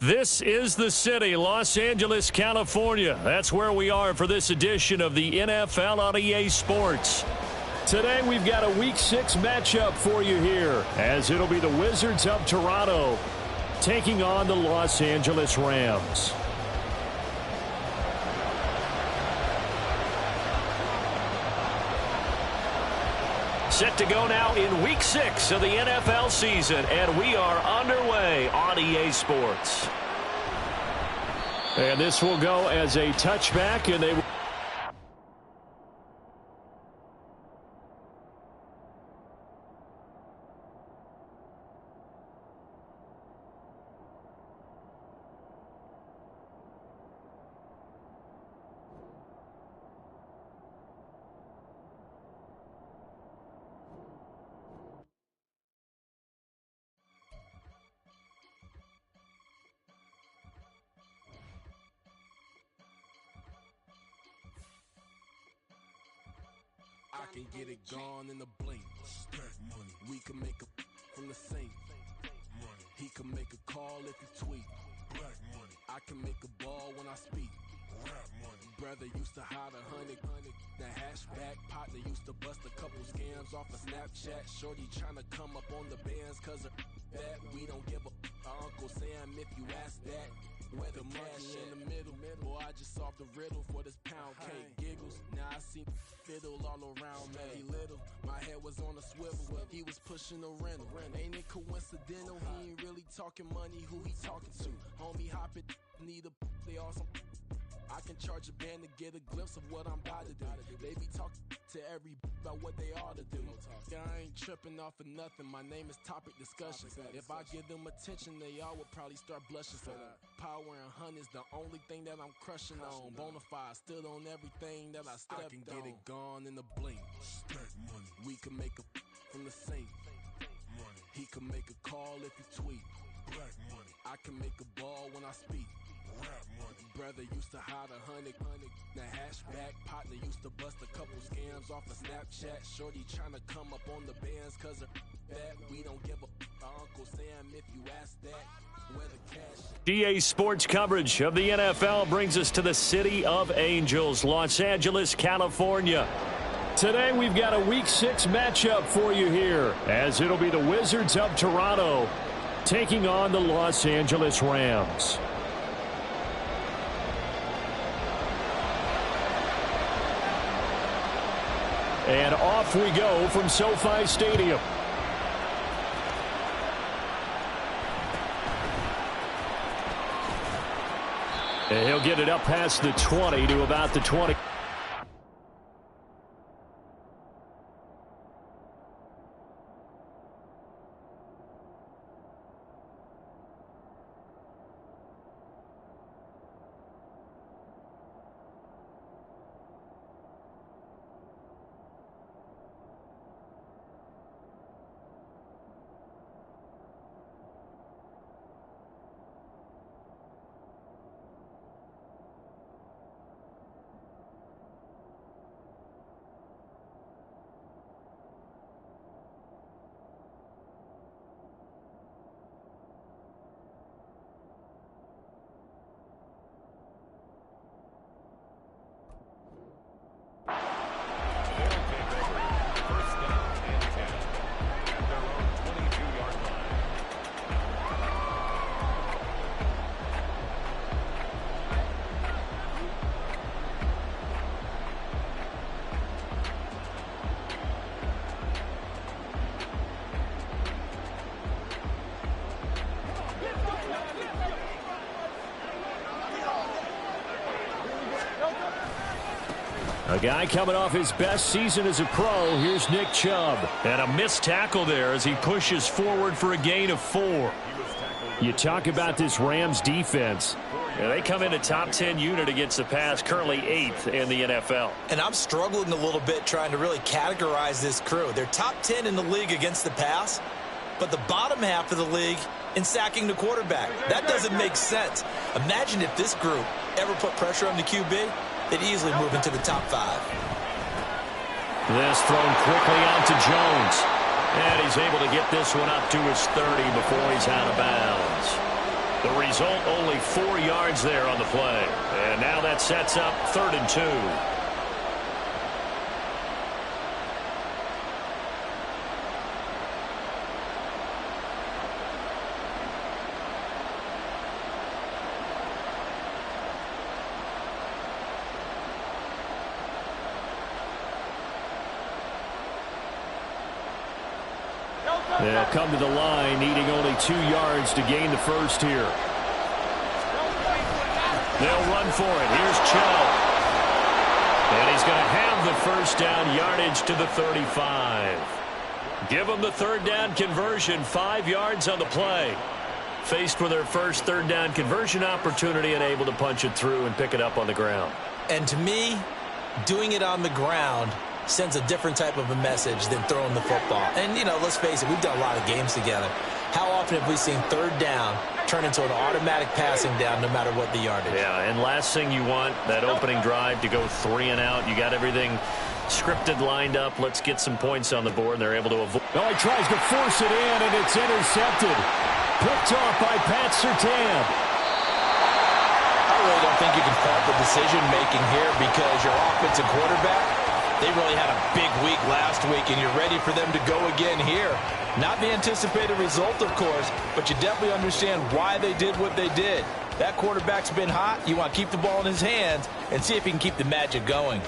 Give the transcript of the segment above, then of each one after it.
This is the city, Los Angeles, California. That's where we are for this edition of the NFL on EA Sports. Today we've got a Week 6 matchup for you here, as it'll be the Wizards of Toronto taking on the Los Angeles Rams. Set to go now in Week 6 of the NFL season, and we are underway on EA Sports. And this will go as a touchback, and they will... I can get it gone in a blink. Stack money. We can make a from the sink. Money. He can make a call if he tweet. Black money. I can make a ball when I speak. Rap money. Brother used to hide 100. The hashback partner used to bust a couple scams off of Snapchat. Shorty trying to come up on the bands cause of that. We don't give a Uncle Sam if you ask that. Where the cash in the middle. Boy, I just solved the riddle for this pound cake. Giggles. Now I see fiddle all around me. He little, my head was on a swivel. He was pushing a rental. Ain't it coincidental? He ain't really talking money. Who he talking to? Homie, hop it. Need a they awesome. I can charge a band to get a glimpse of what I'm about to do. They be talking to every about what they ought to do. Yeah, I ain't tripping off of nothing. My name is topic discussion. If I give them attention, they all would probably start blushing. Power and hunt is the only thing that I'm crushing on. Bonafide, stood on everything that I stepped on. I can get it gone in a blink. Stack money. We can make a from the sink. Money. He can make a call if he tweet. Black money. I can make a ball when I speak. Rap money. Brother used to hide 100. The hashback partner used to bust a couple scams off of Snapchat. Shorty trying to come up on the bands cause of that. We don't give a Uncle Sam if you ask that. Where the cash. EA Sports coverage of the NFL brings us to the City of Angels, Los Angeles, California. Today we've got a Week 6 matchup for you here, as it'll be the Wizards of Toronto taking on the Los Angeles Rams. And off we go from SoFi Stadium. And he'll get it up past the 20 to about the 20. A guy coming off his best season as a pro. Here's Nick Chubb. And a missed tackle there as he pushes forward for a gain of 4. You talk about this Rams defense. Yeah, they come in a top 10 unit against the pass, currently 8th in the NFL. And I'm struggling a little bit trying to really categorize this crew. They're top 10 in the league against the pass, but the bottom half of the league in sacking the quarterback. That doesn't make sense. Imagine if this group ever put pressure on the QB, they'd easily move into the top 5. This thrown quickly out to Jones. And he's able to get this one up to his 30 before he's out of bounds. The result, only 4 yards there on the play. And now that sets up 3rd and 2. They'll come to the line, needing only 2 yards to gain the first here. They'll run for it. Here's Chubb. And he's going to have the first down yardage to the 35. Give them the 3rd down conversion, 5 yards on the play. Faced with their first 3rd down conversion opportunity and able to punch it through and pick it up on the ground. And to me, doing it on the ground sends a different type of a message than throwing the football. And, you know, let's face it, we've done a lot of games together. How often have we seen 3rd down turn into an automatic passing down no matter what the yardage? Yeah, and last thing you want, that opening drive to go 3 and out. You got everything scripted, lined up. Let's get some points on the board, and they're able to avoid. Oh, he tries to force it in, and it's intercepted. Picked off by Pat Surtain. I really don't think you can fault the decision-making here because your offensive quarterback, they really had a big week last week, and you're ready for them to go again here. Not the anticipated result, of course, but you definitely understand why they did what they did. That quarterback's been hot. You want to keep the ball in his hands and see if he can keep the magic going.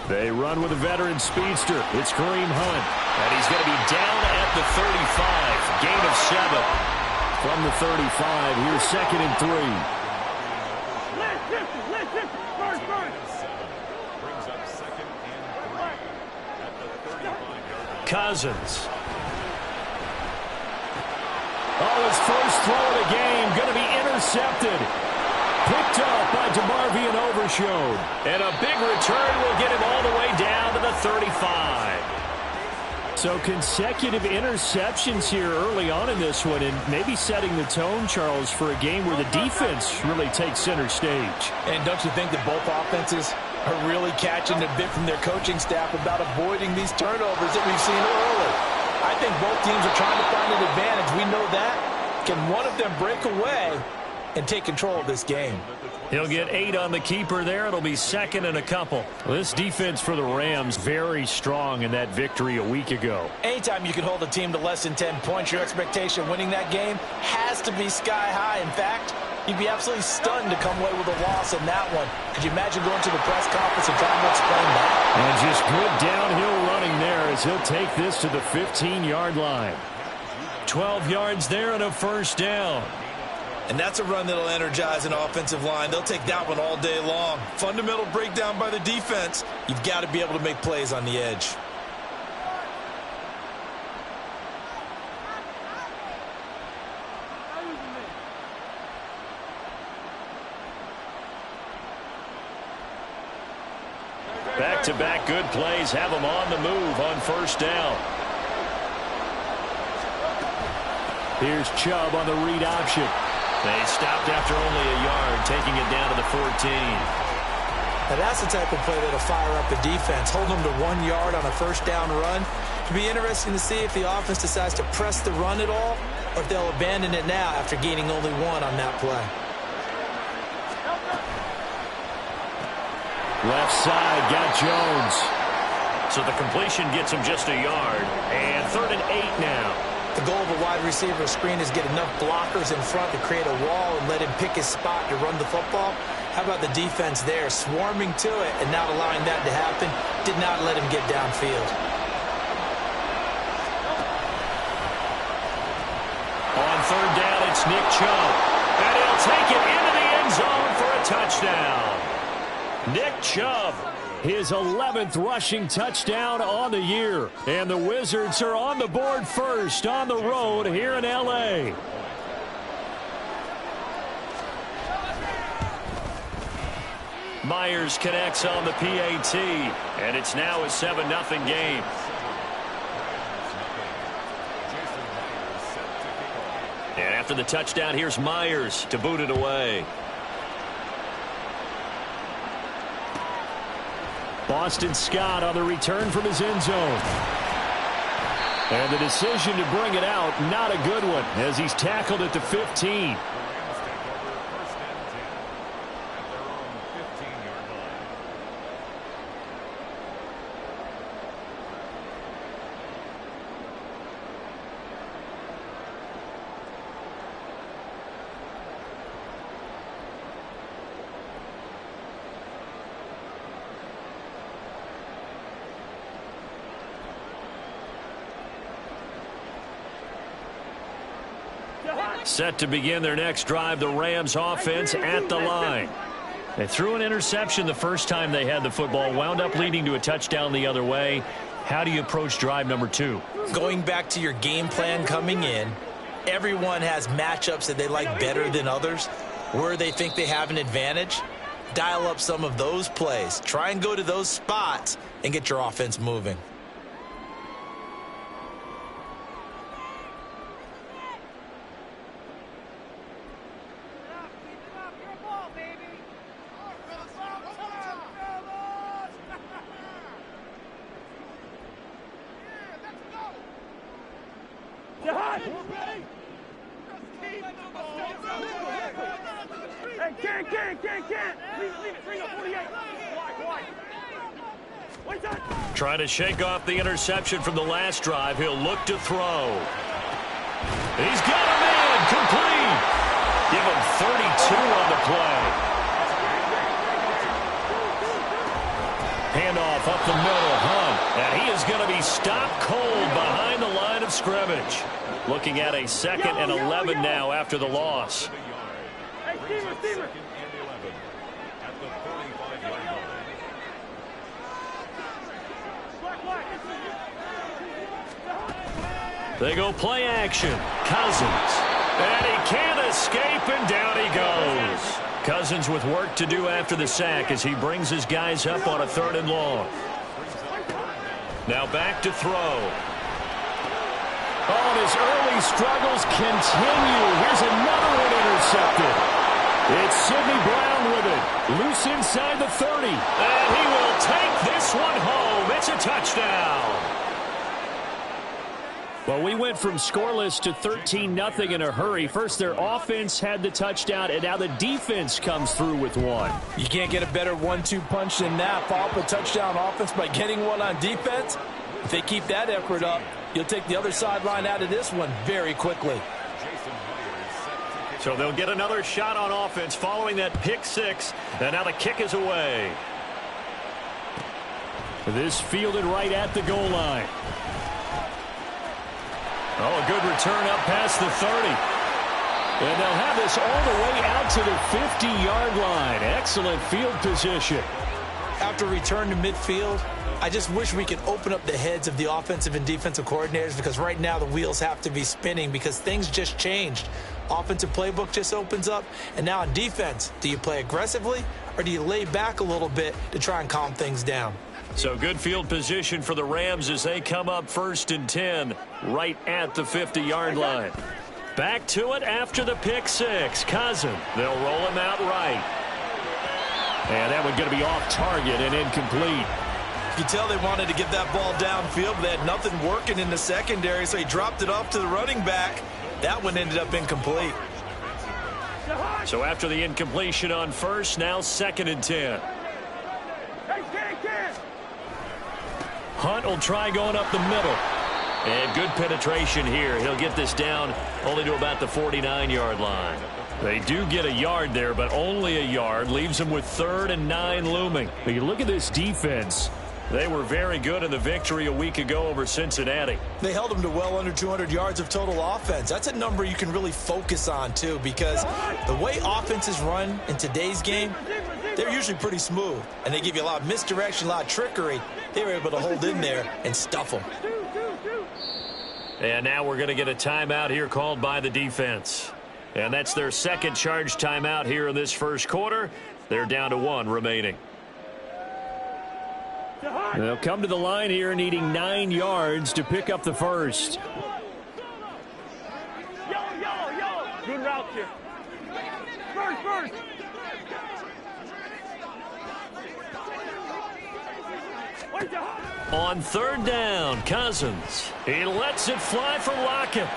They run with a veteran speedster. It's Kareem Hunt. And he's going to be down at the 35. Gain of 7. From the 35, here's 2nd and 3. Cousins. Oh, his first throw of the game going to be intercepted. Picked up by DeMarvion Overshown. And a big return will get him all the way down to the 35. So consecutive interceptions here early on in this one, and maybe setting the tone, Charles, for a game where the defense really takes center stage. And don't you think that both offenses are really catching a bit from their coaching staff about avoiding these turnovers that we've seen early? I think both teams are trying to find an advantage. We know that. Can one of them break away and take control of this game? He'll get 8 on the keeper there. It'll be 2nd and a couple. Well, this defense for the Rams very strong in that victory a week ago. Anytime you can hold a team to less than 10 points, your expectation winning that game has to be sky high. In fact, you'd be absolutely stunned to come away with a loss in that one. Could you imagine going to the press conference and trying to explain that? And just good downhill running there as he'll take this to the 15-yard line. 12 yards there and a first down. And that's a run that'll energize an offensive line. They'll take that one all day long. Fundamental breakdown by the defense. You've got to be able to make plays on the edge. Back-to-back good plays have them on the move on first down. Here's Chubb on the read option. They stopped after only a yard, taking it down to the 14. Now that's the type of play that'll fire up the defense. Hold them to 1 yard on a first down run. It'll be interesting to see if the offense decides to press the run at all or if they'll abandon it now after gaining only 1 on that play. Left side, got Jones. So the completion gets him just a yard. And 3rd and 8 now. The goal of a wide receiver screen is get enough blockers in front to create a wall and let him pick his spot to run the football. How about the defense there, swarming to it and not allowing that to happen? Did not let him get downfield. On 3rd down, it's Nick Chubb. And he'll take it into the end zone for a touchdown. Nick Chubb. His 11th rushing touchdown on the year. And the Wizards are on the board first on the road here in L.A. Myers connects on the PAT. And it's now a 7-0 game. And after the touchdown, here's Myers to boot it away. Boston Scott on the return from his end zone. And the decision to bring it out, not a good one, as he's tackled at the 15. Set to begin their next drive, the Rams offense at the line. They threw an interception the first time they had the football, wound up leading to a touchdown the other way. How do you approach drive number 2? Going back to your game plan coming in, everyone has matchups that they like better than others. Where they think they have an advantage, dial up some of those plays. Try and go to those spots and get your offense moving. Trying to shake off the interception from the last drive. He'll look to throw. He's got a man complete. Give him 32 on the play. Handoff up the middle. Hunt. And he is going to be stopped cold behind the line of scrimmage. Looking at a 2nd and 11 now after the loss. They go play action. Cousins. And he can't escape, and down he goes. Cousins with work to do after the sack as he brings his guys up on a 3rd and long. Now back to throw. Oh, and his early struggles continue. Here's another one intercepted. It's Sidney Brown with it. Loose inside the 30. And he will take this one home. It's a touchdown. Well, we went from scoreless to 13-0 in a hurry. First, their offense had the touchdown, and now the defense comes through with one. You can't get a better 1-2 punch than that. Follow up a touchdown offense by getting one on defense. If they keep that effort up, you'll take the other sideline out of this one very quickly. So they'll get another shot on offense following that pick 6, and now the kick is away. This fielded right at the goal line. Oh, a good return up past the 30. And they'll have this all the way out to the 50-yard line. Excellent field position. After return to midfield, I just wish we could open up the heads of the offensive and defensive coordinators, because right now the wheels have to be spinning because things just changed. Offensive playbook just opens up, and now on defense, do you play aggressively or do you lay back a little bit to try and calm things down? So good field position for the Rams as they come up 1st and 10 right at the 50-yard line. Back to it after the pick 6. Cousins. They'll roll him out right. And that one going to be off target and incomplete. You can tell they wanted to get that ball downfield, but they had nothing working in the secondary, so he dropped it off to the running back. That one ended up incomplete. So after the incompletion on 1st, now 2nd and 10. Hunt will try going up the middle. And good penetration here. He'll get this down only to about the 49-yard line. They do get a yard there, but only a yard. Leaves them with 3rd and 9 looming. But you look at this defense. They were very good in the victory a week ago over Cincinnati. They held them to well under 200 yards of total offense. That's a number you can really focus on, too, because the way offenses run in today's game, they're usually pretty smooth, and they give you a lot of misdirection, a lot of trickery. They were able to hold in there and stuff them. And now we're going to get a timeout here called by the defense. And that's their 2nd charge timeout here in this 1st quarter. They're down to 1 remaining. They'll come to the line here needing 9 yards to pick up the 1st. Good route here. First. On third down, Cousins. He lets it fly for Lockett.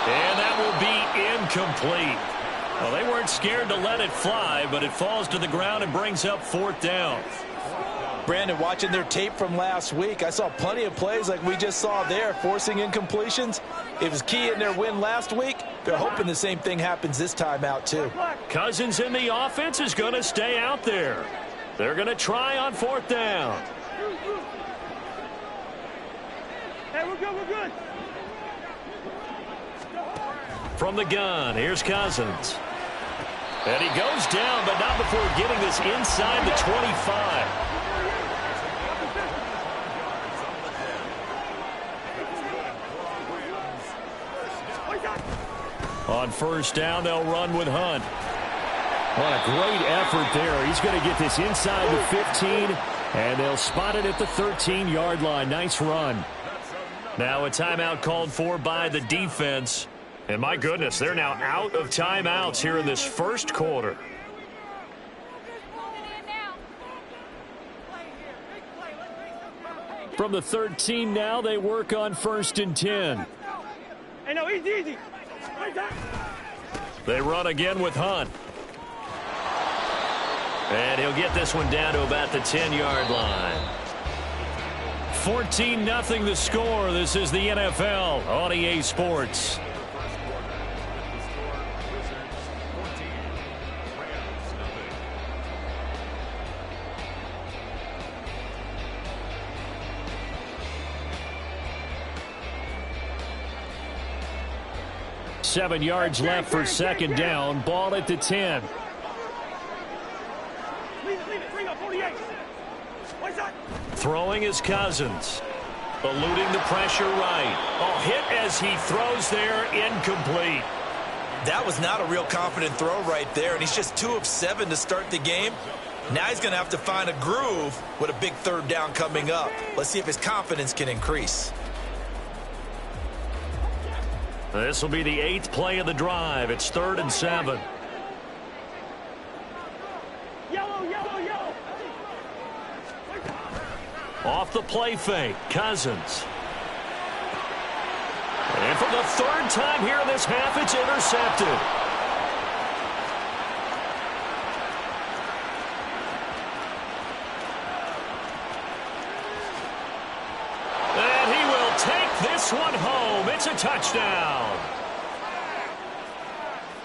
And that will be incomplete. Well, they weren't scared to let it fly, but it falls to the ground and brings up fourth down. Brandon, watching their tape from last week, I saw plenty of plays like we just saw there, forcing incompletions. It was key in their win last week. They're hoping the same thing happens this time out, too. Cousins in the offense is going to stay out there. They're going to try on fourth down. Hey, we're good. From the gun, here's Cousins. And he goes down, but not before getting this inside the 25. On first down, they'll run with Hunt. What a great effort there. He's going to get this inside the 15, and they'll spot it at the 13-yard line. Nice run. Now a timeout called for by the defense. And my goodness, they're now out of timeouts here in this first quarter. From the 13 now, they work on first and 10. Hey, no, easy. They run again with Hunt. And he'll get this one down to about the 10-yard line. 14-0 the score. This is the NFL on EA Sports. Seven yards left for second down. Ball at the 10. Throwing is Cousins. Eluding the pressure right. Oh, hit as he throws there. Incomplete. That was not a real confident throw right there, and he's just 2 of 7 to start the game. Now he's going to have to find a groove with a big third down coming up. Let's see if his confidence can increase. This will be the 8th play of the drive. It's 3rd and 7. Yellow. Off the play fake, Cousins. And for the 3rd time here in this half, it's intercepted. And he will take this one home. It's a touchdown.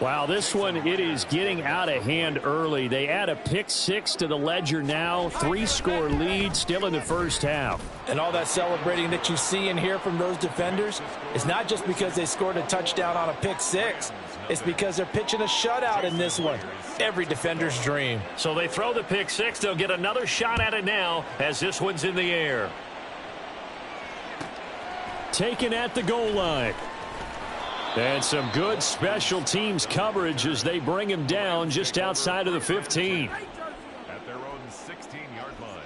Wow, this one, it is getting out of hand early. They add a pick 6 to the ledger now. 3-score lead still in the first half. And all that celebrating that you see and hear from those defenders is not just because they scored a touchdown on a pick 6. It's because they're pitching a shutout in this one. Every defender's dream. So they throw the pick 6. They'll get another shot at it now as this one's in the air. Taken at the goal line. And some good special teams coverage as they bring him down just outside of the 15. At their own 16-yard line.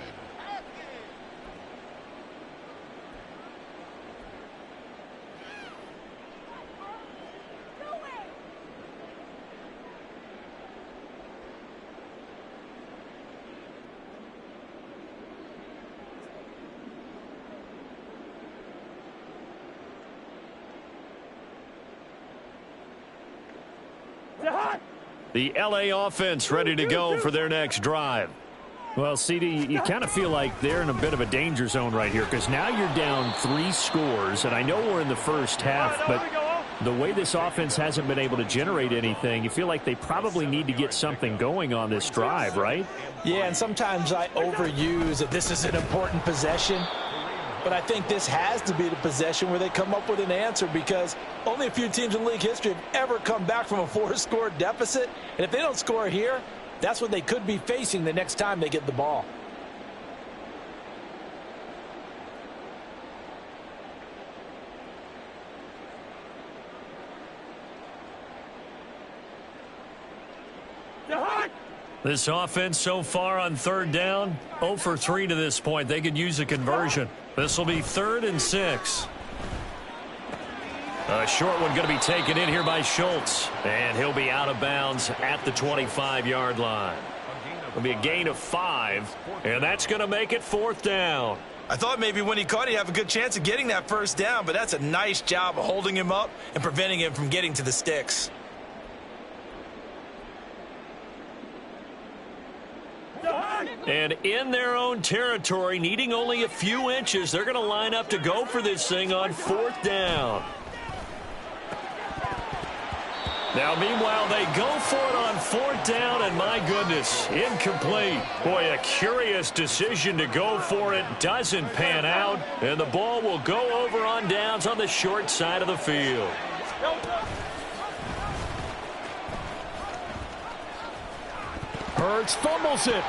The L.A. offense ready to go for their next drive. Well, CD, you kind of feel like they're in a bit of a danger zone right here because now you're down 3 scores, and I know we're in the first half, but the way this offense hasn't been able to generate anything, you feel like they probably need to get something going on this drive, right? Yeah, and sometimes I overuse that this is an important possession. But I think this has to be the possession where they come up with an answer because only a few teams in league history have ever come back from a 4-score deficit. And if they don't score here, that's what they could be facing the next time they get the ball. This offense so far on third down, 0 for 3 to this point. They could use a conversion. This will be 3rd and 6. A short one going to be taken in here by Schultz. And he'll be out of bounds at the 25-yard line. It'll be a gain of 5, and that's going to make it 4th down. I thought maybe when he caught it, he'd have a good chance of getting that first down, but that's a nice job of holding him up and preventing him from getting to the sticks. And in their own territory, needing only a few inches, they're going to line up to go for this thing on 4th down. Now, meanwhile, they go for it on 4th down, and my goodness, incomplete. Boy, a curious decision to go for it. Doesn't pan out, and the ball will go over on downs on the short side of the field. Hurts fumbles it.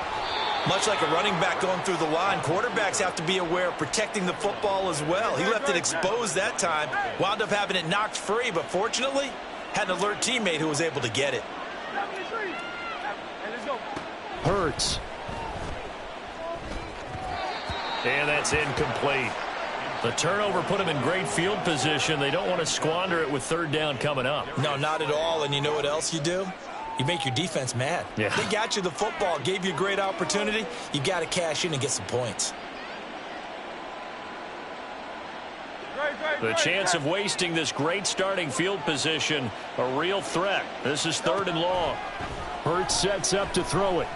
Much like a running back going through the line, quarterbacks have to be aware of protecting the football as well. He left it exposed that time, wound up having it knocked free, but fortunately, had an alert teammate who was able to get it. Hurts. And that's incomplete. The turnover put him in great field position. They don't want to squander it with 3rd down coming up. No, not at all. And you know what else you do? You make your defense mad. Yeah. They got you the football, gave you a great opportunity. You got to cash in and get some points. The chance of wasting this great starting field position, a real threat. This is 3rd and long. Hurts sets up to throw it.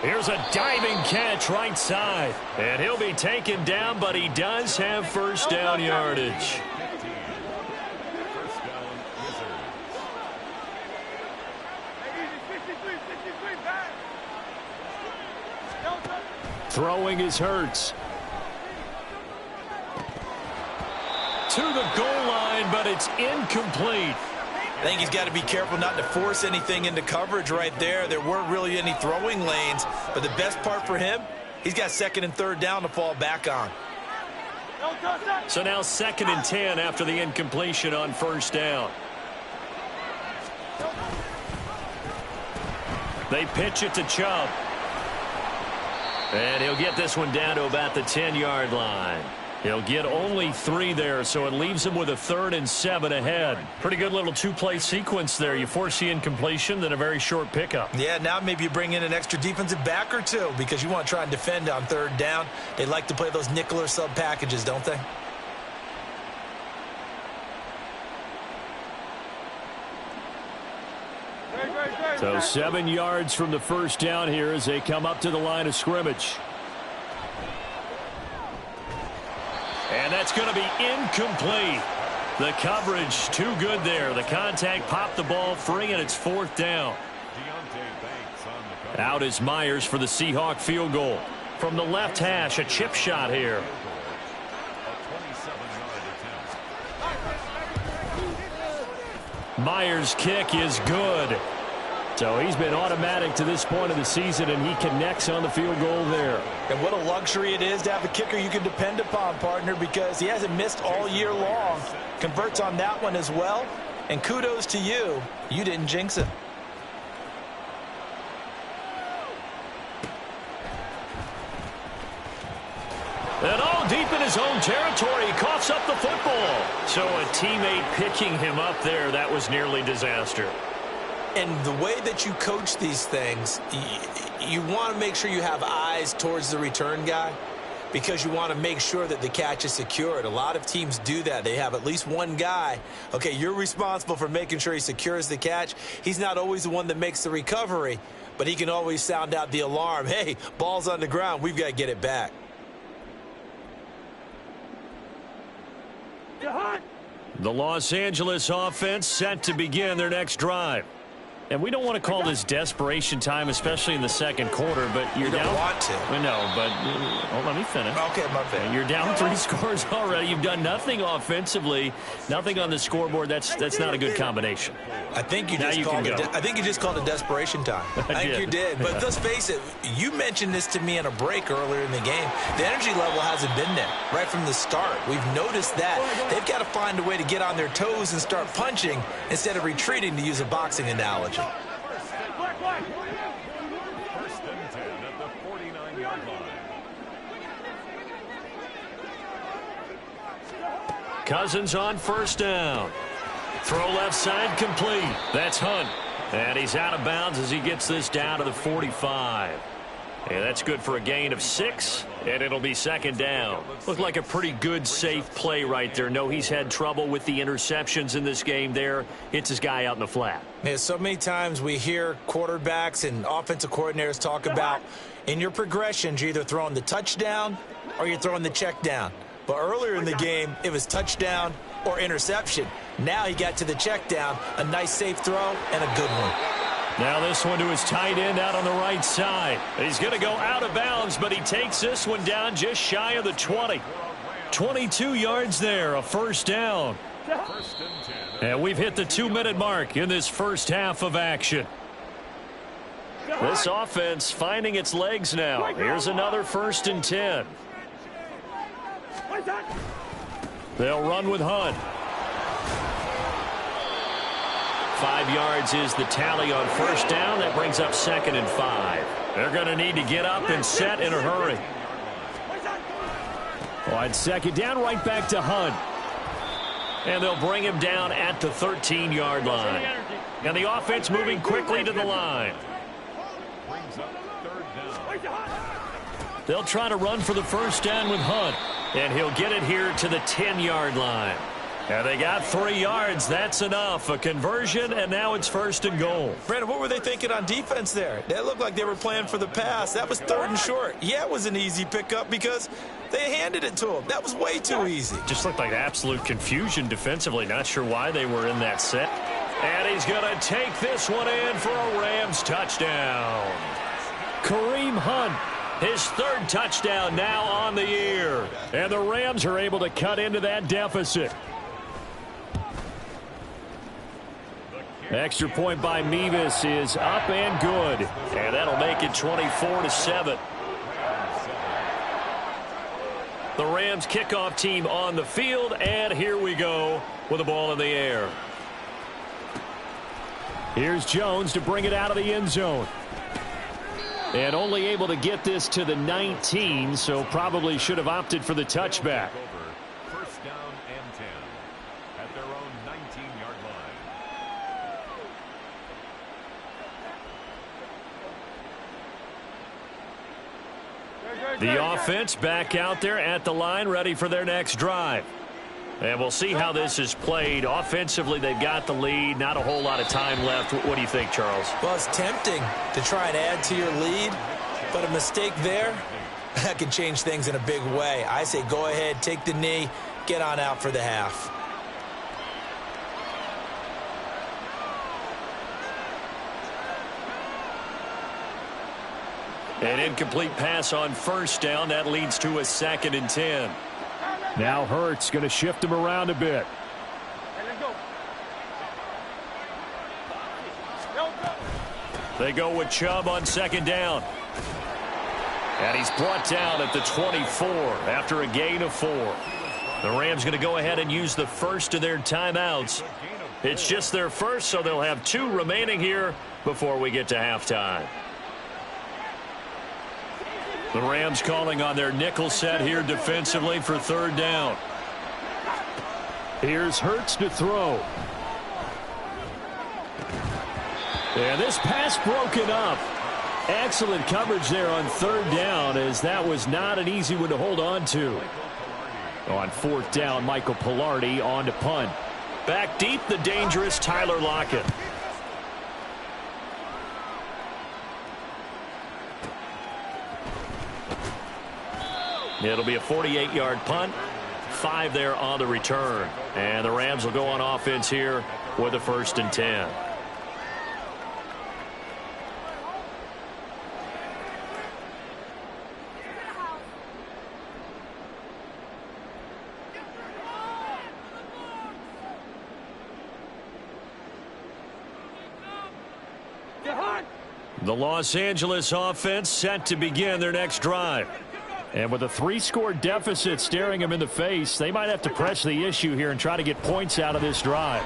Here's a diving catch right side. And he'll be taken down, but he does have 1st down yardage. Throwing is Hurts. To the goal line, but it's incomplete. I think he's got to be careful not to force anything into coverage right there. There weren't really any throwing lanes, but the best part for him, he's got 2nd and 3rd down to fall back on. So now 2nd and 10 after the incompletion on 1st down. They pitch it to Chubb. And he'll get this one down to about the 10-yard line. He'll get only 3 there, so it leaves him with a 3rd and 7 ahead. Pretty good little 2-play sequence there. You force the incompletion, then a very short pickup. Yeah, now maybe you bring in an extra defensive back or two because you want to try and defend on 3rd down. They like to play those nickel or sub packages, don't they? So 7 yards from the 1st down here as they come up to the line of scrimmage. And that's going to be incomplete. The coverage too good there. The contact popped the ball free, and it's 4th down. Out is Myers for the Seahawk field goal. From the left hash, a chip shot here. Myers' kick is good. So he's been automatic to this point of the season, and he connects on the field goal there. And what a luxury it is to have a kicker you can depend upon, partner, because he hasn't missed all year long. Converts on that one as well. And kudos to you. You didn't jinx it. And all deep in his own territory, he coughs up the football. So a teammate picking him up there, that was nearly disaster. And the way that you coach these things, you want to make sure you have eyes towards the return guy because you want to make sure that the catch is secured. A lot of teams do that. They have at least one guy. Okay, you're responsible for making sure he secures the catch. He's not always the one that makes the recovery, but he can always sound out the alarm. Hey, ball's on the ground. We've got to get it back. The Los Angeles offense set to begin their next drive. And we don't want to call this desperation time, especially in the 2nd quarter, but you're down. You don't want to. No, but let me finish. Okay, my bad. You're down 3 scores already. You've done nothing offensively, nothing on the scoreboard. That's not a good combination. I think you just called it. I think you just called it desperation time. I think you did. But let's face it. You mentioned this to me in a break earlier in the game. The energy level hasn't been there right from the start. We've noticed that they've got to find a way to get on their toes and start punching instead of retreating, to use a boxing analogy. First and 10 at the 49-yard line. Cousins on first down. Throw left side complete. That's Hunt. And he's out of bounds as he gets this down to the 45. And that's good for a gain of 6, and it'll be second down. Looked like a pretty good, safe play right there. No, he's had trouble with the interceptions in this game there. Hits his guy out in the flat. Yeah, so many times we hear quarterbacks and offensive coordinators talk about in your progressions, you're either throwing the touchdown or you're throwing the check down. But earlier in the game, it was touchdown or interception. Now he got to the check down, a nice safe throw, and a good one. Now this one to his tight end out on the right side. He's going to go out of bounds, but he takes this one down just shy of the 20. 22 yards there, a first down. And we've hit the 2-minute mark in this first half of action. This offense finding its legs now. Here's another 1st and 10. They'll run with Hunt. 5 yards is the tally on first down. That brings up 2nd and 5. They're going to need to get up and set in a hurry. On 2nd down, right back to Hunt. And they'll bring him down at the 13-yard line. And the offense moving quickly to the line. They'll try to run for the first down with Hunt. And he'll get it here to the 10-yard line. And they got 3 yards. That's enough. A conversion, and now it's 1st and goal. Brandon, what were they thinking on defense there? That looked like they were playing for the pass. That was 3rd and short. Yeah, it was an easy pickup because they handed it to him. That was way too easy. Just looked like absolute confusion defensively. Not sure why they were in that set. And he's going to take this one in for a Rams touchdown. Kareem Hunt, his 3rd touchdown now on the year. And the Rams are able to cut into that deficit. Extra point by Mevis is up and good. And that'll make it 24-7. The Rams kickoff team on the field, and here we go with the ball in the air. Here's Jones to bring it out of the end zone. And only able to get this to the 19, so probably should have opted for the touchback. First down and 10 at their own 19-yard line. The offense back out there at the line, ready for their next drive. And we'll see how this is played. Offensively, they've got the lead. Not a whole lot of time left. What do you think, Charles? Well, it's tempting to try and add to your lead, but a mistake there, that can change things in a big way. I say go ahead, take the knee, get on out for the half. An incomplete pass on first down. That leads to a 2nd and 10. Now Hurts going to shift him around a bit. They go with Chubb on 2nd down. And he's brought down at the 24 after a gain of 4. The Rams going to go ahead and use the first of their timeouts. It's just their first, so they'll have 2 remaining here before we get to halftime. The Rams calling on their nickel set here defensively for 3rd down. Here's Hurts to throw. And this pass broken up. Excellent coverage there on 3rd down, as that was not an easy one to hold on to. On 4th down, Michael Pilardi on to punt. Back deep, the dangerous Tyler Lockett. It'll be a 48-yard punt. 5 there on the return. And the Rams will go on offense here with a 1st and 10. The Los Angeles offense set to begin their next drive. And with a 3-score deficit staring them in the face, they might have to press the issue here and try to get points out of this drive.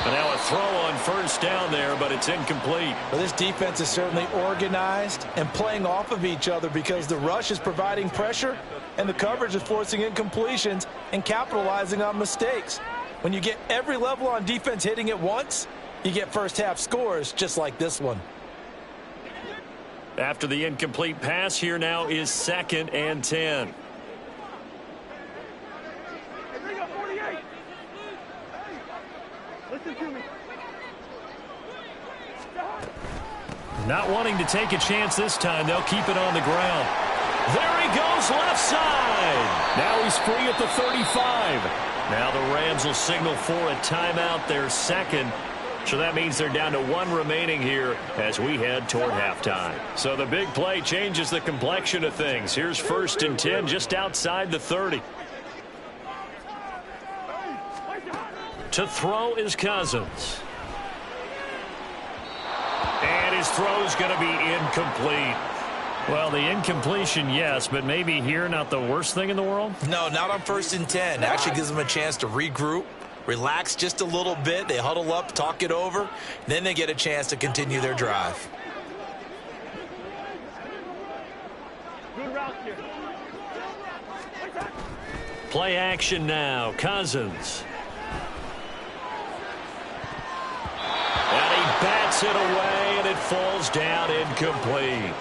And now a throw on first down there, but it's incomplete. Well, this defense is certainly organized and playing off of each other because the rush is providing pressure, and the coverage is forcing incompletions and capitalizing on mistakes. When you get every level on defense hitting at once, you get first-half scores just like this one. After the incomplete pass, here now is 2nd and 10. Listen to me. Not wanting to take a chance this time, they'll keep it on the ground. There he goes, left side. Now he's free at the 35. Now the Rams will signal for a timeout, their second. So that means they're down to 1 remaining here as we head toward halftime. So the big play changes the complexion of things. Here's 1st and 10 just outside the 30. To throw is Cousins. And his throw's going to be incomplete. Well, the incompletion, yes, but maybe here not the worst thing in the world? No, not on 1st and 10. Actually gives them a chance to regroup, relax just a little bit. They huddle up, talk it over. Then they get a chance to continue their drive. Good route here. Play action now. Cousins. And he bats it away, and it falls down incomplete.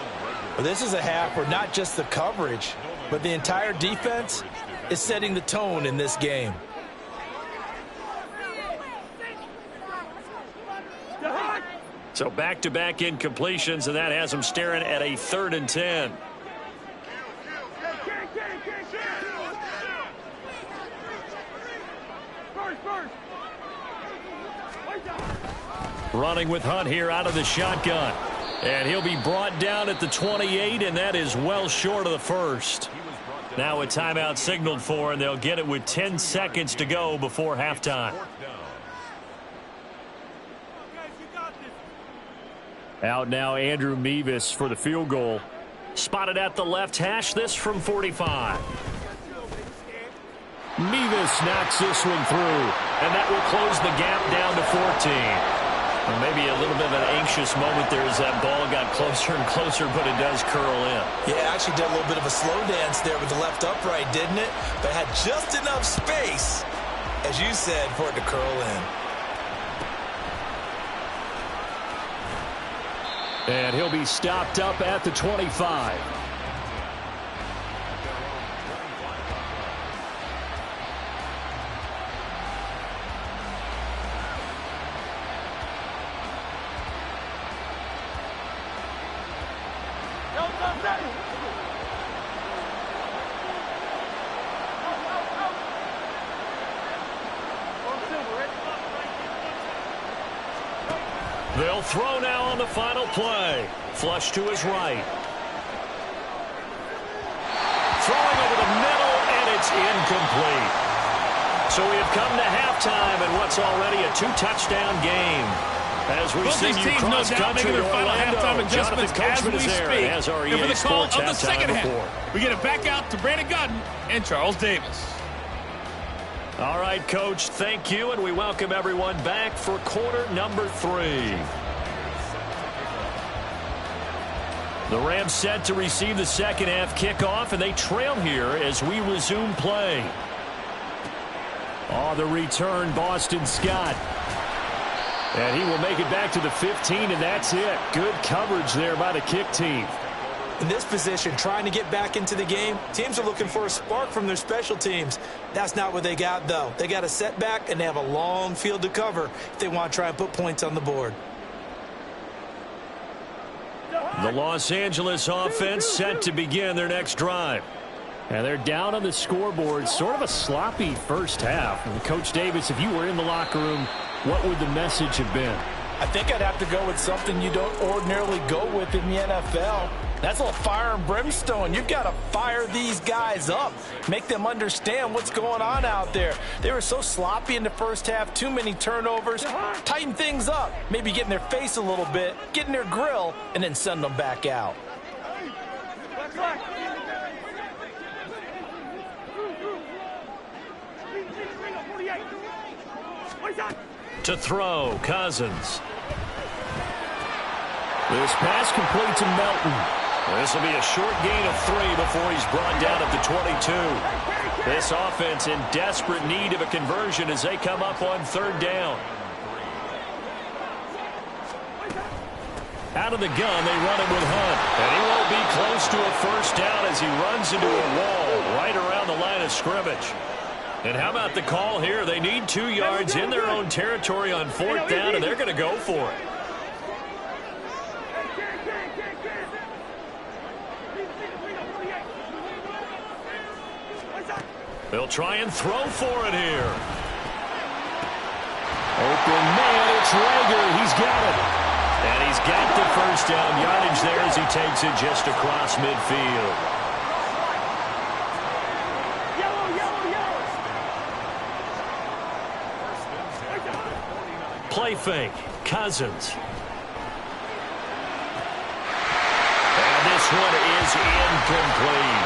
Well, this is a half where not just the coverage, but the entire defense is setting the tone in this game. So back-to-back incompletions, and that has them staring at a 3rd and 10. Running with Hunt here out of the shotgun. And he'll be brought down at the 28, and that is well short of the first. Now a timeout signaled for, and they'll get it with 10 seconds to go before halftime. Out now, Andrew Mevis for the field goal. Spotted at the left hash, this from 45. Mevis knocks this one through, and that will close the gap down to 14. Well, maybe a little bit of an anxious moment there as that ball got closer and closer, but it does curl in. Yeah, actually did a little bit of a slow dance there with the left upright, didn't it? But had just enough space, as you said, for it to curl in. And he'll be stopped up at the 25. They'll throw now on the final play. Flush to his right. Throwing over the middle, and it's incomplete. So we have come to halftime in what's already a 2-touchdown game. As we Both these teams, no doubt, making their final halftime adjustments as we speak. As our and for the call Sports of the second half, report. we get it back out to Brandon Gutton and Charles Davis. All right, Coach, thank you, and we welcome everyone back for quarter number 3. The Rams set to receive the second half kickoff, and they trail here as we resume play. On the return, Boston Scott. And he will make it back to the 15, and that's it. Good coverage there by the kick team. In this position, trying to get back into the game, teams are looking for a spark from their special teams. That's not what they got, though. They got a setback, and they have a long field to cover if they want to try and put points on the board. The Los Angeles offense set to begin their next drive. And they're down on the scoreboard. Sort of a sloppy first half. And Coach Davis, if you were in the locker room, what would the message have been? I think I'd have to go with something you don't ordinarily go with in the NFL. That's a little fire and brimstone. You've got to fire these guys up. Make them understand what's going on out there. They were so sloppy in the first half. Too many turnovers. Tighten things up. Maybe get in their face a little bit. Get in their grill. And then send them back out. To throw, Cousins. This pass complete to Melton. This will be a short gain of 3 before he's brought down at the 22. This offense in desperate need of a conversion as they come up on 3rd down. Out of the gun, they run him with Hunt. And he won't be close to a 1st down as he runs into a wall right around the line of scrimmage. And how about the call here? They need 2 yards in their own territory on 4th down, and they're going to go for it. They'll try and throw for it here. Open man, it's Rager. He's got it. And he's got the 1st down yardage there as he takes it just across midfield. Play fake. Cousins. And this one is incomplete.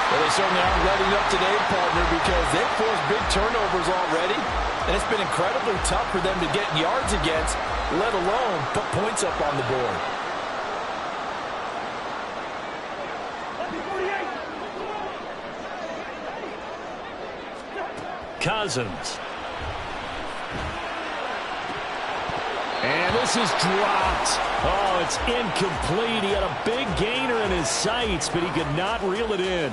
Well, they certainly aren't letting up today, partner, because they've forced big turnovers already, and it's been incredibly tough for them to get yards against, let alone put points up on the board. Cousins. And this is dropped. Oh, it's incomplete. He had a big gainer in his sights, but he could not reel it in.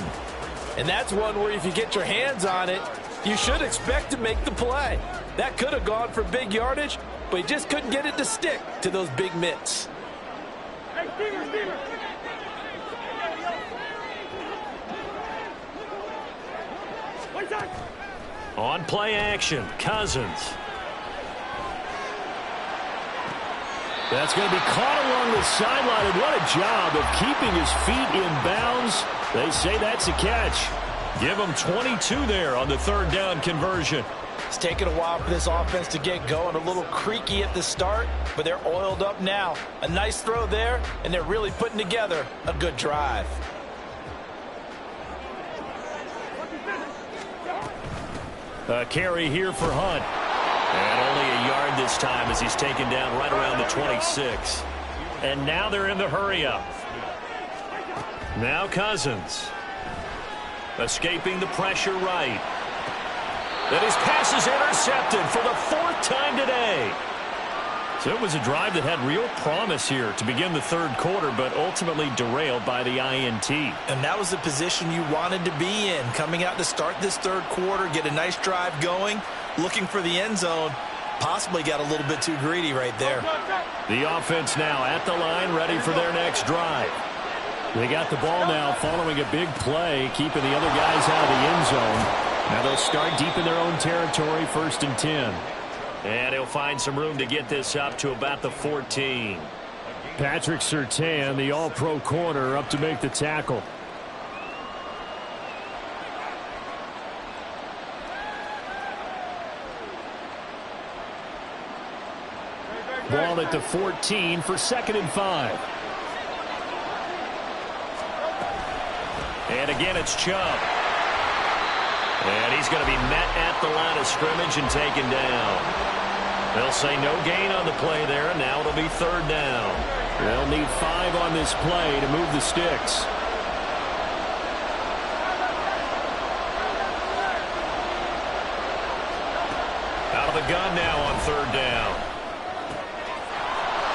And that's one where if you get your hands on it, you should expect to make the play. That could have gone for big yardage, but he just couldn't get it to stick to those big mitts. Hey, Stever. On play action, Cousins. That's going to be caught along the sideline, and what a job of keeping his feet in bounds. They say that's a catch. Give him 22 there on the 3rd down conversion. It's taken a while for this offense to get going. A little creaky at the start, but they're oiled up now. A nice throw there, and they're really putting together a good drive. A carry here for Hunt. And only a yard this time as he's taken down right around the 26. And now they're in the hurry-up. Now Cousins. Escaping the pressure right. And his pass is intercepted for the 4th time today. So it was a drive that had real promise here to begin the 3rd quarter, but ultimately derailed by the INT. And that was the position you wanted to be in. Coming out to start this 3rd quarter, get a nice drive going, looking for the end zone. Possibly got a little bit too greedy right there. The offense now at the line, ready for their next drive. They got the ball now following a big play, keeping the other guys out of the end zone. Now they'll start deep in their own territory, 1st and 10. And he'll find some room to get this up to about the 14. Patrick Surtain, the all-pro corner, up to make the tackle. Ball at the 14 for 2nd and 5. And again, it's Chubb. And he's going to be met at the line of scrimmage and taken down. They'll say no gain on the play there, and now it'll be 3rd down. They'll need 5 on this play to move the sticks. Out of the gun now on 3rd down.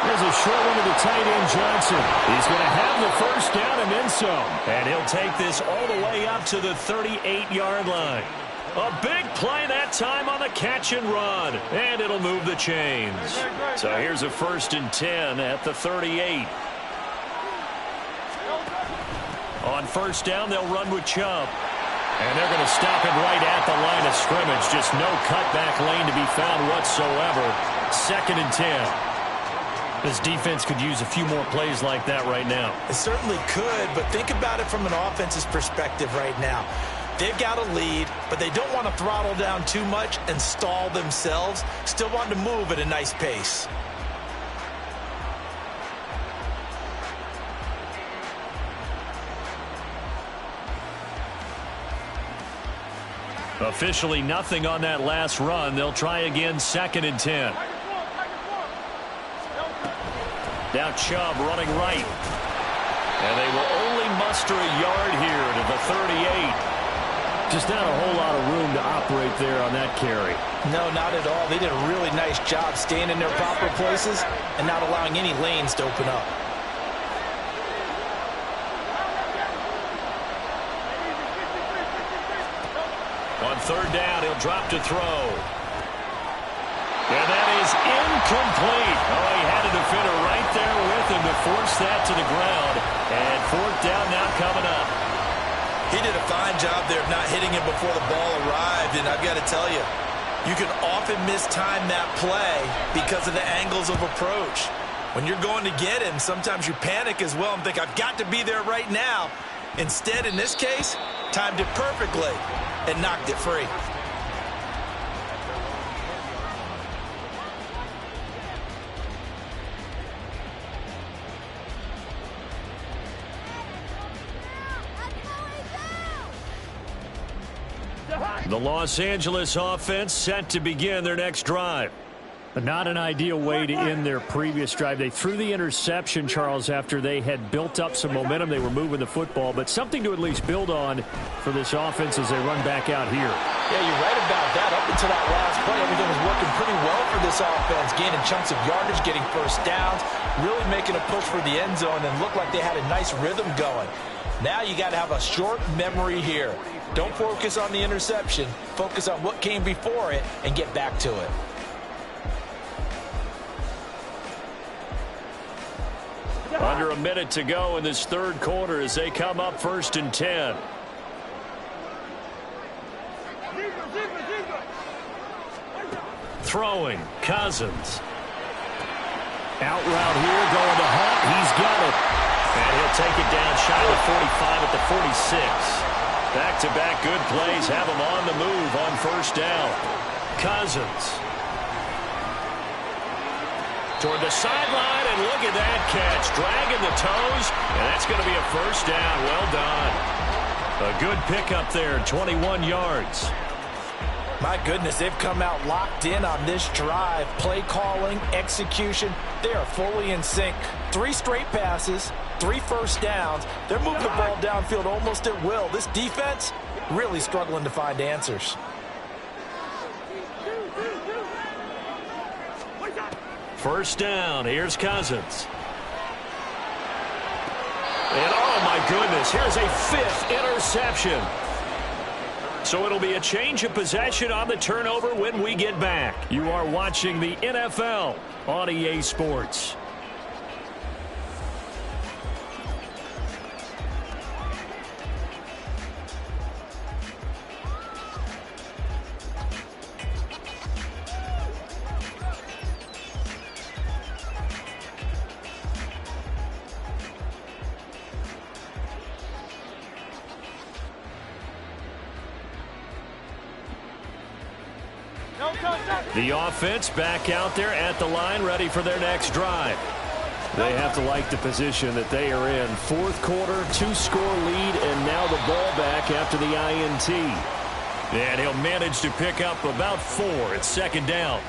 There's a short one to the tight end, Johnson. He's going to have the 1st down and then some. And he'll take this all the way up to the 38-yard line. A big play that time on the catch and run. And it'll move the chains. So here's a 1st and 10 at the 38. On 1st down, they'll run with Chubb. And they're going to stop it right at the line of scrimmage. Just no cutback lane to be found whatsoever. 2nd and 10. This defense could use a few more plays like that right now. It certainly could, but think about it from an offense's perspective right now. They've got a lead, but they don't want to throttle down too much and stall themselves. Still want to move at a nice pace. Officially nothing on that last run. They'll try again, 2nd and 10. Now Chubb running right. And they will only muster a yard here to the 38. Just not a whole lot of room to operate there on that carry. No, not at all. They did a really nice job staying in their proper places and not allowing any lanes to open up. On third down, he'll drop to throw. And that is incomplete. Oh, he had a defender right there with him to force that to the ground. And fourth down now coming up. He did a fine job there of not hitting him before the ball arrived, and I've got to tell you, you can often mistime that play because of the angles of approach. When you're going to get him, sometimes you panic as well and think, I've got to be there right now. Instead, in this case, timed it perfectly and knocked it free. The Los Angeles offense set to begin their next drive. But not an ideal way to end their previous drive. They threw the interception, Charles, after they had built up some momentum. They were moving the football, but something to at least build on for this offense as they run back out here. Yeah, you're right about that. Up until that last play, everything was working pretty well for this offense, gaining chunks of yardage, getting first downs, really making a push for the end zone, and looked like they had a nice rhythm going. Now you got to have a short memory here. Don't focus on the interception. Focus on what came before it and get back to it. Under a minute to go in this third quarter as they come up 1st and 10. Throwing, Cousins. Out route here, going to Hunt. He's got it. And he'll take it down shy of the 45 at the 46. Back-to-back good plays have him on the move on first down. Cousins. Toward the sideline, and look at that catch. Dragging the toes, and that's going to be a first down. Well done. A good pickup there, 21 yards. My goodness, they've come out locked in on this drive. Play calling, execution, they are fully in sync. 3 straight passes, 3 first downs. They're moving the ball downfield almost at will. This defense really struggling to find answers. First down, here's Cousins. And oh my goodness, here's a 5th interception. So it'll be a change of possession on the turnover when we get back. You are watching the NFL on EA Sports. The offense back out there at the line, ready for their next drive. They have to like the position that they are in. 4th quarter, 2-score lead, and now the ball back after the INT. And he'll manage to pick up about 4 at 2nd down.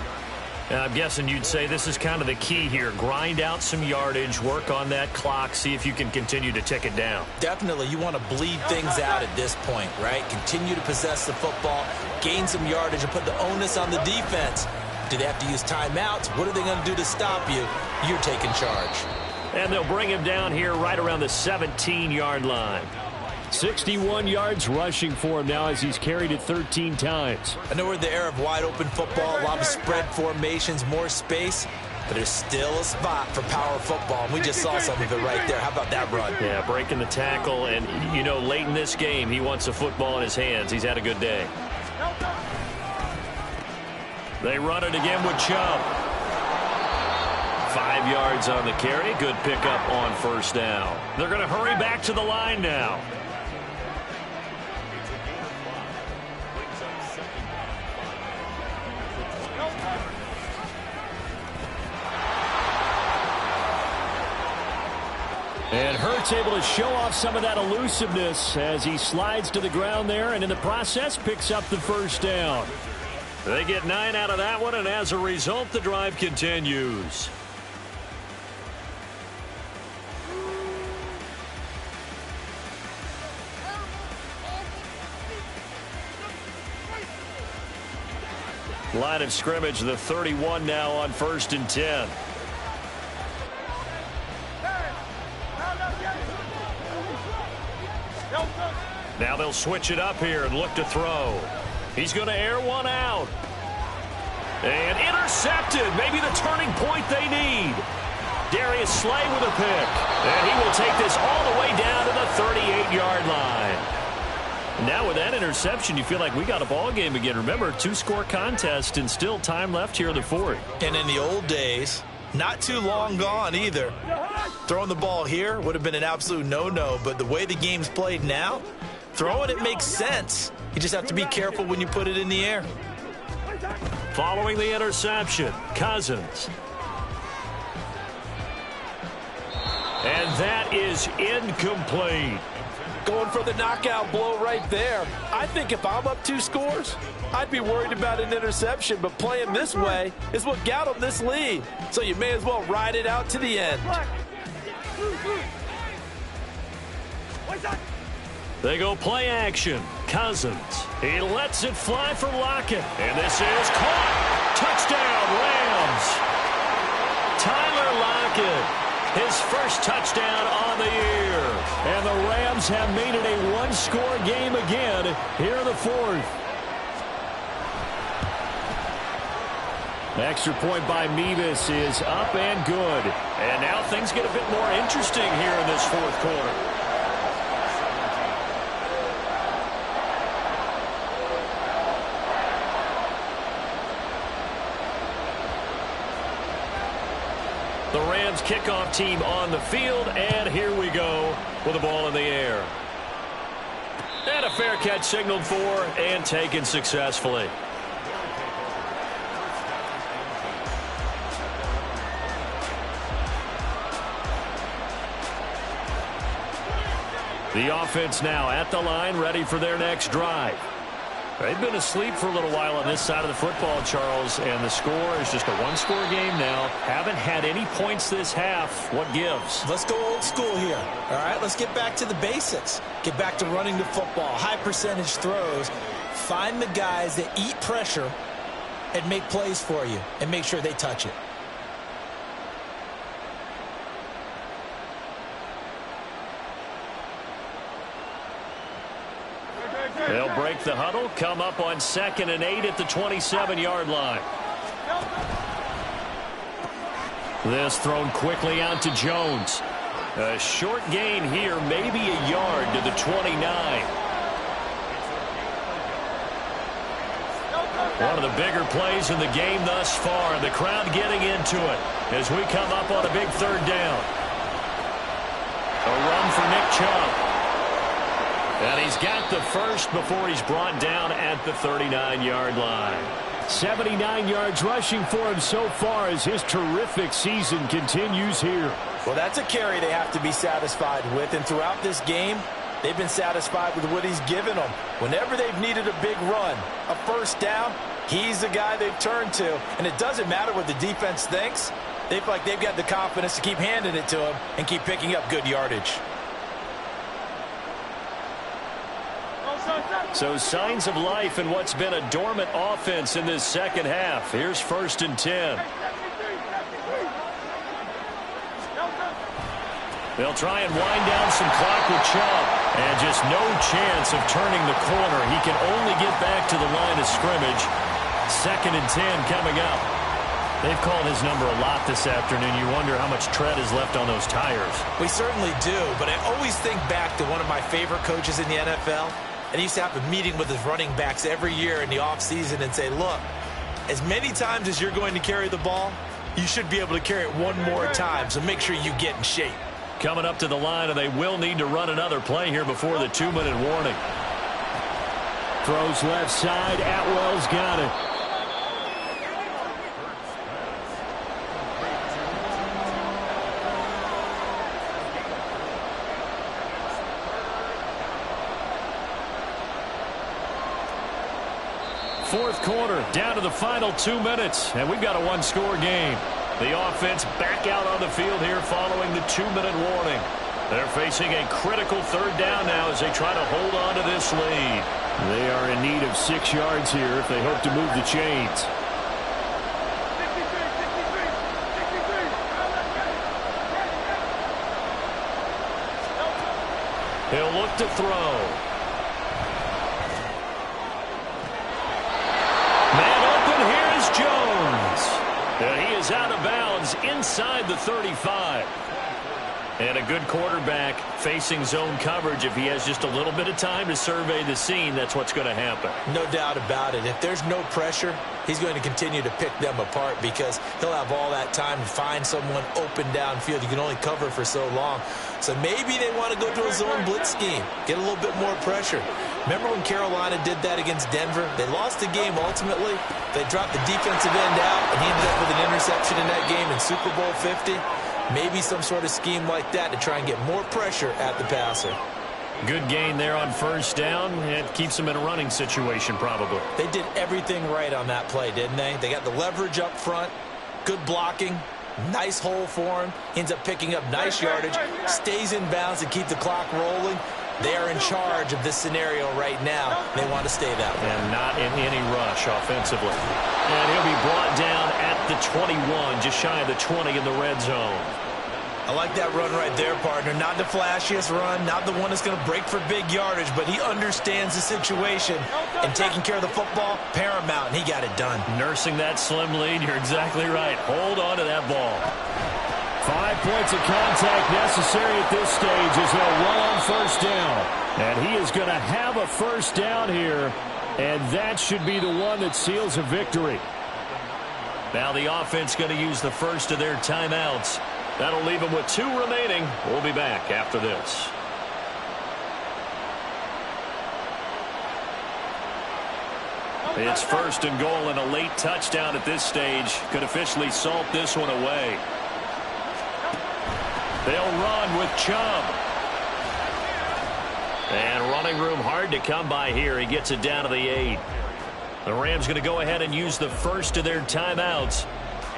And I'm guessing you'd say this is kind of the key here. Grind out some yardage, work on that clock, see if you can continue to tick it down. Definitely, you want to bleed things out at this point, right? Continue to possess the football, gain some yardage, and put the onus on the defense. Do they have to use timeouts? What are they going to do to stop you? You're taking charge. And they'll bring him down here right around the 17-yard line. 61 yards rushing for him now as he's carried it 13 times. I know we're in the era of wide-open football, a lot of spread formations, more space, but there's still a spot for power football, and we just saw some of it right there. How about that run? Yeah, breaking the tackle, and, you know, late in this game, he wants the football in his hands. He's had a good day. They run it again with Chubb. 5 yards on the carry. Good pickup on first down. They're going to hurry back to the line now. And Hurts able to show off some of that elusiveness as he slides to the ground there, and in the process picks up the first down. They get 9 out of that one, and as a result, the drive continues. Line of scrimmage, the 31 now on 1st and 10. Now they'll switch it up here and look to throw. He's going to air one out. And intercepted. Maybe the turning point they need. Darius Slay with a pick. And he will take this all the way down to the 38-yard line. Now with that interception, you feel like we got a ball game again. Remember, 2-score contest and still time left here in the fourth. And in the old days, not too long gone either. Throwing the ball here would have been an absolute no-no, but the way the game's played now, throwing it makes sense. You just have to be careful when you put it in the air. Following the interception, Cousins. And that is incomplete. Going for the knockout blow right there. I think if I'm up 2 scores, I'd be worried about an interception, but playing this way is what got them this lead. So you may as well ride it out to the end. They go play action. Cousins. He lets it fly for Lockett. And this is caught. Touchdown, Rams. Tyler Lockett. His first touchdown on the year. And the Rams have made it a 1-score game again here in the fourth. Extra point by Mevis is up and good. And now things get a bit more interesting here in this fourth quarter. The Rams kickoff team on the field, and here we go with the ball in the air. And a fair catch signaled for and taken successfully. The offense now at the line, ready for their next drive. They've been asleep for a little while on this side of the football, Charles, and the score is just a 1-score game now. Haven't had any points this half. What gives? Let's go old school here. All right, let's get back to the basics. Get back to running the football, high percentage throws. Find the guys that eat pressure and make plays for you and make sure they touch it. They'll break the huddle, come up on 2nd and 8 at the 27-yard line. This thrown quickly out to Jones. A short gain here, maybe a yard to the 29. One of the bigger plays in the game thus far. The crowd getting into it as we come up on a big 3rd down. A run for Nick Chubb. And he's got the first before he's brought down at the 39-yard line. 79 yards rushing for him so far as his terrific season continues here. Well, that's a carry they have to be satisfied with, and throughout this game, they've been satisfied with what he's given them. Whenever they've needed a big run, a 1st down, he's the guy they've turned to, and it doesn't matter what the defense thinks. They feel like they've got the confidence to keep handing it to him and keep picking up good yardage. So signs of life in what's been a dormant offense in this second half. Here's 1st and 10. They'll try and wind down some clock with Chubb. And just no chance of turning the corner. He can only get back to the line of scrimmage. 2nd and 10 coming up. They've called his number a lot this afternoon. You wonder how much tread is left on those tires. We certainly do, but I always think back to one of my favorite coaches in the NFL. And he used to have a meeting with his running backs every year in the offseason and say, look, as many times as you're going to carry the ball, you should be able to carry it one more time, so make sure you get in shape. Coming up to the line, and they will need to run another play here before the 2-minute warning. Throws left side. Atwell's got it. Fourth quarter, down to the final 2 minutes, and we've got a 1-score game. The offense back out on the field here following the 2-minute warning. They're facing a critical 3rd down now as they try to hold on to this lead. They are in need of 6 yards here if they hope to move the chains. He'll look to throw. Man open, here is Jones. And he is out of bounds inside the 35. And a good quarterback facing zone coverage. If he has just a little bit of time to survey the scene, that's what's going to happen. No doubt about it. If there's no pressure, he's going to continue to pick them apart because he'll have all that time to find someone open downfield. You can only cover for so long. So maybe they want to go to a zone blitz scheme, get a little bit more pressure. Remember when Carolina did that against Denver? They lost the game ultimately. They dropped the defensive end out, and he ended up with an interception in that game in Super Bowl 50. Maybe some sort of scheme like that to try and get more pressure at the passer. Good gain there on first down. It keeps them in a running situation probably. They did everything right on that play, didn't they? They got the leverage up front, good blocking, nice hole for him. Ends up picking up nice yardage, stays in bounds to keep the clock rolling. They are in charge of this scenario right now. They want to stay that way. And not in any rush offensively. And he'll be brought down at the 21, just shy of the 20 in the red zone. I like that run right there, partner. Not the flashiest run, not the one that's going to break for big yardage, but he understands the situation, and taking care of the football, paramount, and he got it done. Nursing that slim lead, you're exactly right. Hold on to that ball. 5 points of contact necessary at this stage as they'll run on first down. And he is going to have a first down here, and that should be the one that seals a victory. Now the offense going to use the first of their timeouts. That'll leave them with 2 remaining. We'll be back after this. It's first and goal and a late touchdown at this stage. Could officially salt this one away. They'll run with Chubb. And running room hard to come by here. He gets it down to the 8. The Rams going to go ahead and use the first of their timeouts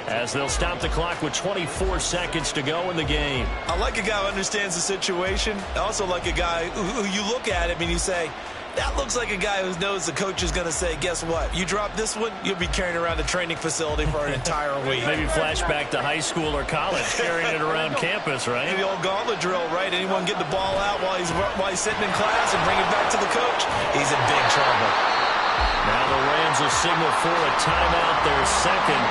as they'll stop the clock with 24 seconds to go in the game. I like a guy who understands the situation. I also like a guy who you look at him and you say, that looks like a guy who knows the coach is going to say, guess what? You drop this one, you'll be carrying around a training facility for an entire week. Maybe flashback to high school or college, carrying it around campus, right? The old gauntlet drill, right? Anyone get the ball out while he's sitting in class and bring it back to the coach? He's in big trouble. Now the Rams will signal for a timeout, their second.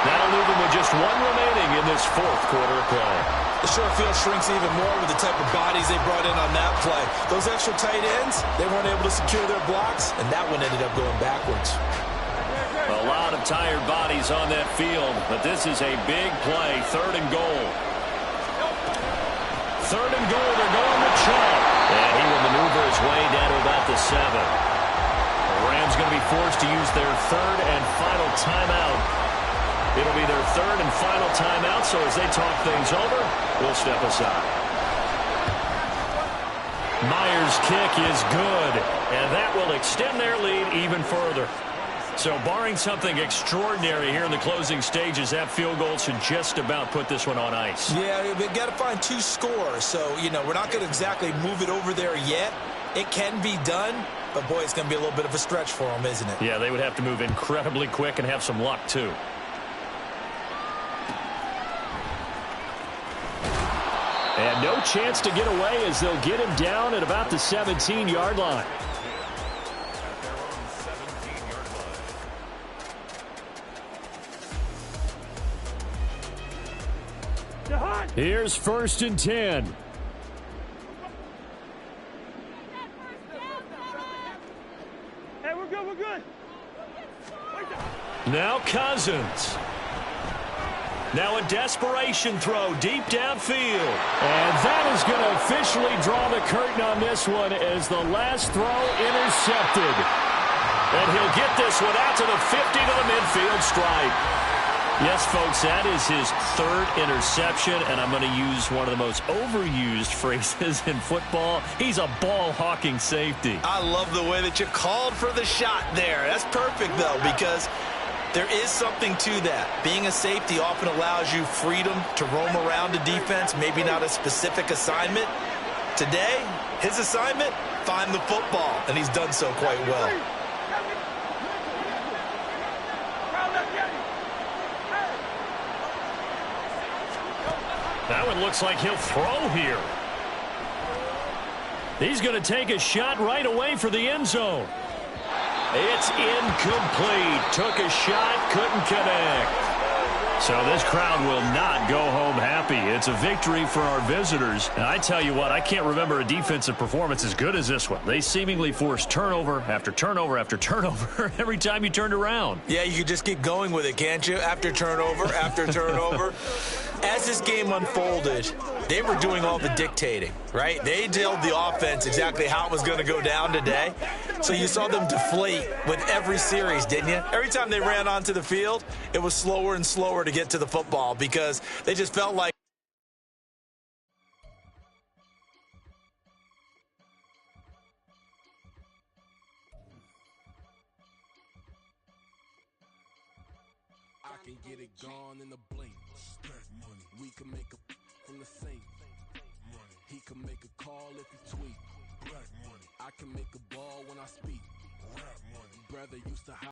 That'll leave them with just 1 remaining in this 4th quarter of play. The short field shrinks even more with the type of bodies they brought in on that play. Those extra tight ends, they weren't able to secure their blocks, and that one ended up going backwards. A lot of tired bodies on that field, but this is a big play. 3rd and goal. 3rd and goal, they're going with Chubb. And he will maneuver his way down to about the 7. The Rams going to be forced to use their 3rd and final timeout. It'll be their 3rd and final timeout, so as they talk things over, we'll step aside. Myers' kick is good, and that will extend their lead even further. So barring something extraordinary here in the closing stages, that field goal should just about put this one on ice. Yeah, we've got to find 2 scores, so, we're not going to exactly move it over there yet. It can be done, but, boy, it's going to be a little bit of a stretch for them, isn't it? Yeah, they would have to move incredibly quick and have some luck, too. And no chance to get away as they'll get him down at about the 17-yard line. Here's 1st and 10. Hey, we're good, we're good. Now Cousins. Now a desperation throw deep downfield. And that is going to officially draw the curtain on this one as the last throw intercepted. And he'll get this one out to the 50 to the midfield stripe. Yes, folks, that is his 3rd interception, and I'm going to use one of the most overused phrases in football. He's a ball-hawking safety. I love the way that you called for the shot there. That's perfect, though, because there is something to that. Being a safety often allows you freedom to roam around a defense, maybe not a specific assignment. Today, his assignment, find the football, and he's done so quite well. That one looks like he'll throw here. He's going to take a shot right away for the end zone. It's incomplete. Took a shot, couldn't connect. So this crowd will not go home happy. It's a victory for our visitors. And I tell you what, I can't remember a defensive performance as good as this one. They seemingly forced turnover after turnover after turnover every time you turned around. Yeah, you could just keep going with it, can't you? After turnover, after turnover. As this game unfolded, they were doing all the dictating, right? They told the offense exactly how it was going to go down today. So you saw them deflate with every series, didn't you? Every time they ran onto the field, it was slower and slower to get to the football because they just felt like I can get it gone in a blink. Money. We can make a from the sink. Money. He can make a call if he tweet. Black money. I can make a ball when I speak. Rap money. Brother used to